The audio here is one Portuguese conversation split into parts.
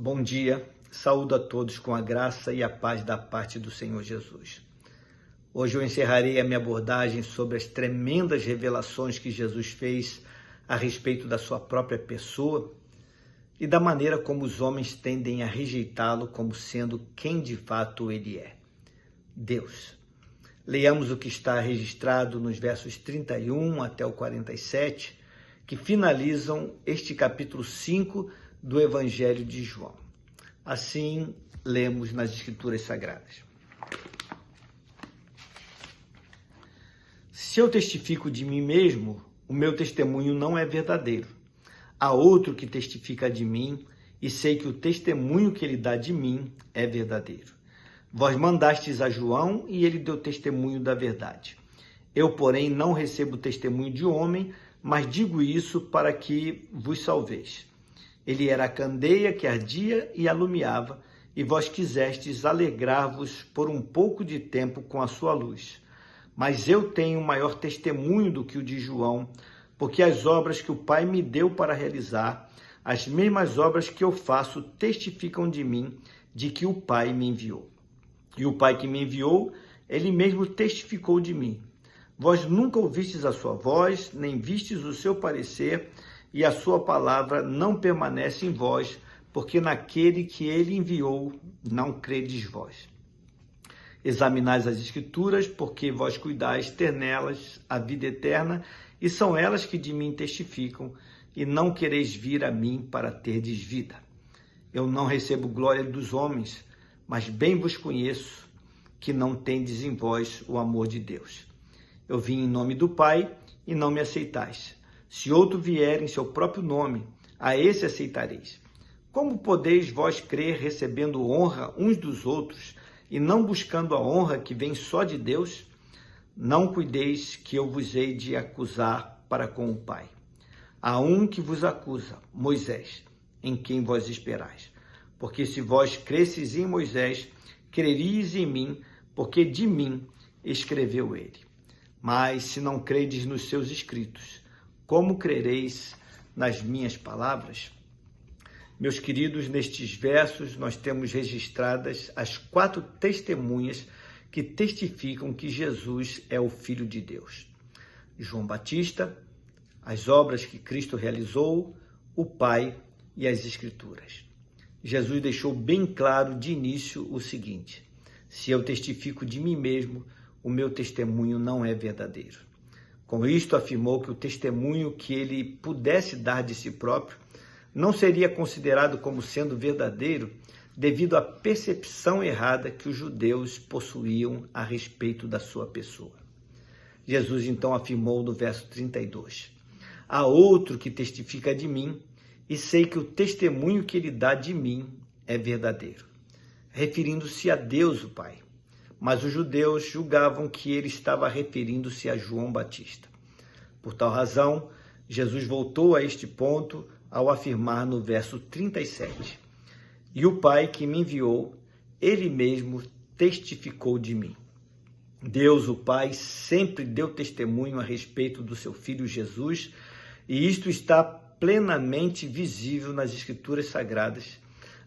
Bom dia, saúdo a todos com a graça e a paz da parte do Senhor Jesus. Hoje eu encerrarei a minha abordagem sobre as tremendas revelações que Jesus fez a respeito da sua própria pessoa e da maneira como os homens tendem a rejeitá-lo como sendo quem de fato ele é, Deus. Leamos o que está registrado nos versos 31 até o 47, que finalizam este capítulo 5 do Evangelho de João. Assim, lemos nas Escrituras Sagradas. Se eu testifico de mim mesmo, o meu testemunho não é verdadeiro. Há outro que testifica de mim, e sei que o testemunho que ele dá de mim é verdadeiro. Vós mandastes a João, e ele deu testemunho da verdade. Eu, porém, não recebo testemunho de homem, mas digo isso para que vos salveis. Ele era a candeia que ardia e alumiava, e vós quisestes alegrar-vos por um pouco de tempo com a sua luz. Mas eu tenho maior testemunho do que o de João, porque as obras que o Pai me deu para realizar, as mesmas obras que eu faço, testificam de mim, de que o Pai me enviou. E o Pai que me enviou, ele mesmo testificou de mim. Vós nunca ouvistes a sua voz, nem vistes o seu parecer, e a sua palavra não permanece em vós, porque naquele que ele enviou não credes vós. Examinais as Escrituras, porque vós cuidais ter nelas a vida eterna, e são elas que de mim testificam, e não quereis vir a mim para terdes vida. Eu não recebo glória dos homens, mas bem vos conheço, que não tendes em vós o amor de Deus. Eu vim em nome do Pai, e não me aceitais. Se outro vier em seu próprio nome, a esse aceitareis. Como podeis vós crer recebendo honra uns dos outros e não buscando a honra que vem só de Deus? Não cuideis que eu vos hei de acusar para com o Pai. Há um que vos acusa, Moisés, em quem vós esperais. Porque se vós cresces em Moisés, creríeis em mim, porque de mim escreveu ele. Mas se não credes nos seus escritos, como crereis nas minhas palavras? Meus queridos, nestes versos nós temos registradas as 4 testemunhas que testificam que Jesus é o Filho de Deus. João Batista, as obras que Cristo realizou, o Pai e as Escrituras. Jesus deixou bem claro de início o seguinte: se eu testifico de mim mesmo, o meu testemunho não é verdadeiro. Com isto, afirmou que o testemunho que ele pudesse dar de si próprio não seria considerado como sendo verdadeiro devido à percepção errada que os judeus possuíam a respeito da sua pessoa. Jesus então afirmou no verso 32, há outro que testifica de mim, e sei que o testemunho que ele dá de mim é verdadeiro, referindo-se a Deus o Pai. Mas os judeus julgavam que ele estava referindo-se a João Batista. Por tal razão, Jesus voltou a este ponto ao afirmar no verso 37, e o Pai que me enviou, ele mesmo testificou de mim. Deus, o Pai, sempre deu testemunho a respeito do seu Filho Jesus, e isto está plenamente visível nas Escrituras Sagradas,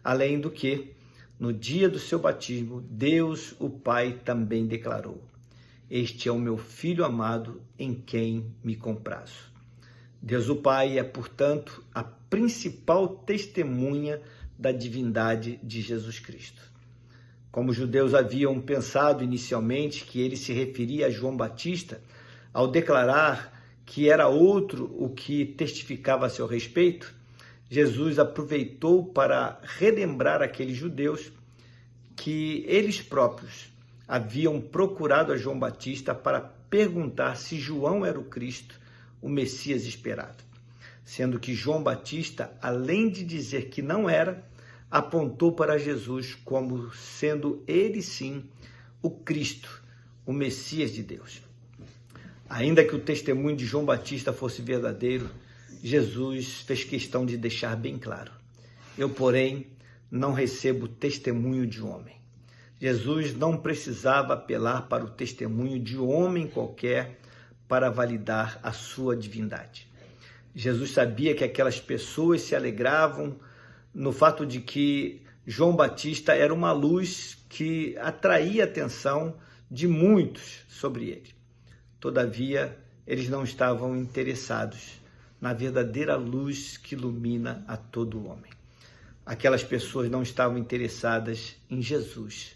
além do que, no dia do seu batismo, Deus, o Pai, também declarou: este é o meu Filho amado, em quem me comprazo. Deus, o Pai, é, portanto, a principal testemunha da divindade de Jesus Cristo. Como os judeus haviam pensado inicialmente que ele se referia a João Batista, ao declarar que era outro o que testificava a seu respeito, Jesus aproveitou para relembrar aqueles judeus que eles próprios haviam procurado a João Batista para perguntar se João era o Cristo, o Messias esperado. Sendo que João Batista, além de dizer que não era, apontou para Jesus como sendo ele sim o Cristo, o Messias de Deus. Ainda que o testemunho de João Batista fosse verdadeiro, Jesus fez questão de deixar bem claro: eu, porém, não recebo testemunho de homem. Jesus não precisava apelar para o testemunho de homem qualquer para validar a sua divindade. Jesus sabia que aquelas pessoas se alegravam no fato de que João Batista era uma luz que atraía a atenção de muitos sobre ele. Todavia, eles não estavam interessados na verdadeira luz que ilumina a todo homem. Aquelas pessoas não estavam interessadas em Jesus,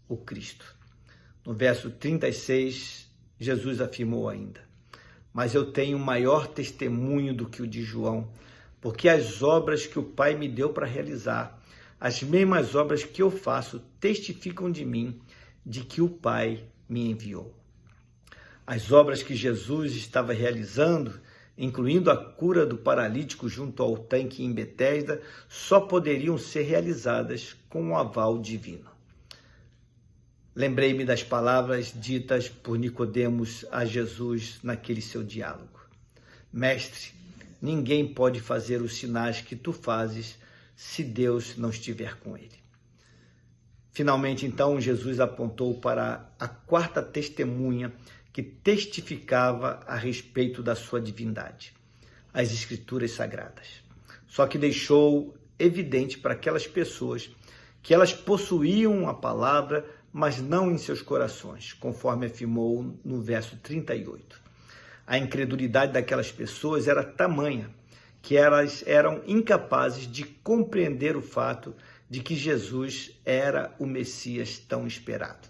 o Cristo. No verso 36, Jesus afirmou ainda: mas eu tenho maior testemunho do que o de João, porque as obras que o Pai me deu para realizar, as mesmas obras que eu faço, testificam de mim, de que o Pai me enviou. As obras que Jesus estava realizando, incluindo a cura do paralítico junto ao tanque em Betesda, só poderiam ser realizadas com o aval divino. Lembrei-me das palavras ditas por Nicodemos a Jesus naquele seu diálogo: Mestre, ninguém pode fazer os sinais que tu fazes se Deus não estiver com ele. Finalmente, então, Jesus apontou para a quarta testemunha que testificava a respeito da sua divindade, as Escrituras Sagradas. Só que deixou evidente para aquelas pessoas que elas possuíam a palavra, mas não em seus corações, conforme afirmou no verso 38. A incredulidade daquelas pessoas era tamanha que elas eram incapazes de compreender o fato de que Jesus era o Messias tão esperado.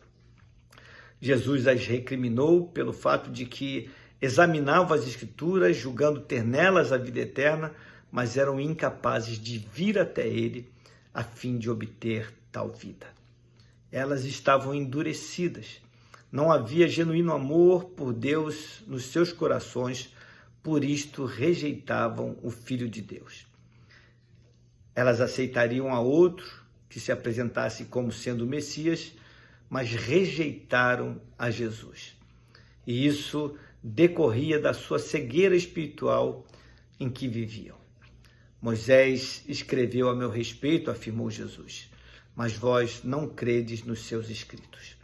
Jesus as recriminou pelo fato de que examinavam as Escrituras, julgando ter nelas a vida eterna, mas eram incapazes de vir até ele a fim de obter tal vida. Elas estavam endurecidas. Não havia genuíno amor por Deus nos seus corações, por isto rejeitavam o Filho de Deus. Elas aceitariam a outro que se apresentasse como sendo o Messias, mas rejeitaram a Jesus. E isso decorria da sua cegueira espiritual em que viviam. Moisés escreveu a meu respeito, afirmou Jesus, mas vós não credes nos seus escritos.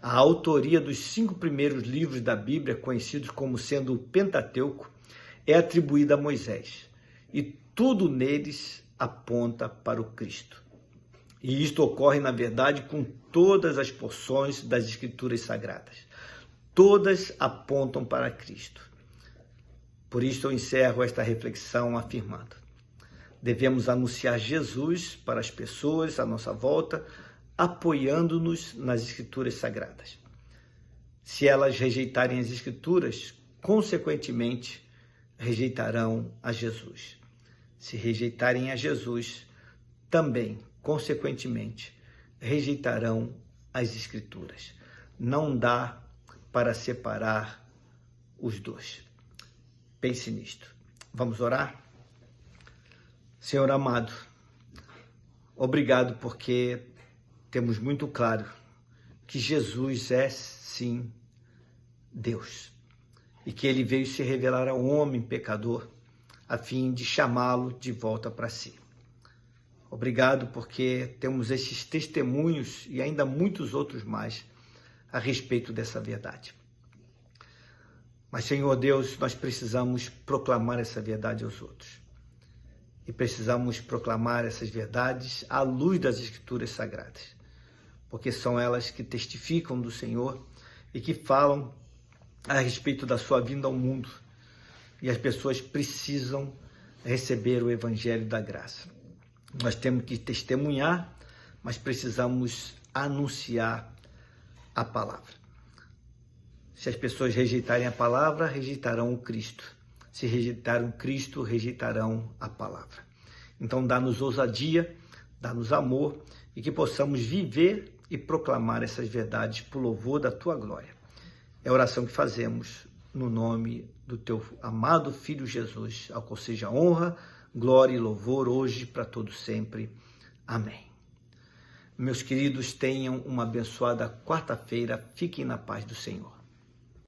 A autoria dos 5 primeiros livros da Bíblia, conhecidos como sendo o Pentateuco, é atribuída a Moisés, e tudo neles aponta para o Cristo. E isto ocorre, na verdade, com todas as porções das Escrituras Sagradas. Todas apontam para Cristo. Por isto eu encerro esta reflexão afirmando: devemos anunciar Jesus para as pessoas à nossa volta, apoiando-nos nas Escrituras Sagradas. Se elas rejeitarem as Escrituras, consequentemente, rejeitarão a Jesus. Se rejeitarem a Jesus, também, consequentemente, rejeitarão as Escrituras. Não dá para separar os dois. Pense nisto. Vamos orar? Senhor amado, obrigado porque temos muito claro que Jesus é, sim, Deus, e que ele veio se revelar ao homem pecador a fim de chamá-lo de volta para si. Obrigado porque temos esses testemunhos e ainda muitos outros mais a respeito dessa verdade. Mas, Senhor Deus, nós precisamos proclamar essa verdade aos outros. E precisamos proclamar essas verdades à luz das Escrituras Sagradas, porque são elas que testificam do Senhor e que falam a respeito da sua vinda ao mundo. E as pessoas precisam receber o Evangelho da graça. Nós temos que testemunhar, mas precisamos anunciar a palavra. Se as pessoas rejeitarem a palavra, rejeitarão o Cristo. Se rejeitarem o Cristo, rejeitarão a palavra. Então, dá-nos ousadia, dá-nos amor e que possamos viver e proclamar essas verdades por louvor da tua glória. É a oração que fazemos no nome do teu amado Filho Jesus, ao qual seja honra, glória e louvor hoje para todos sempre. Amém. Meus queridos, tenham uma abençoada quarta-feira. Fiquem na paz do Senhor.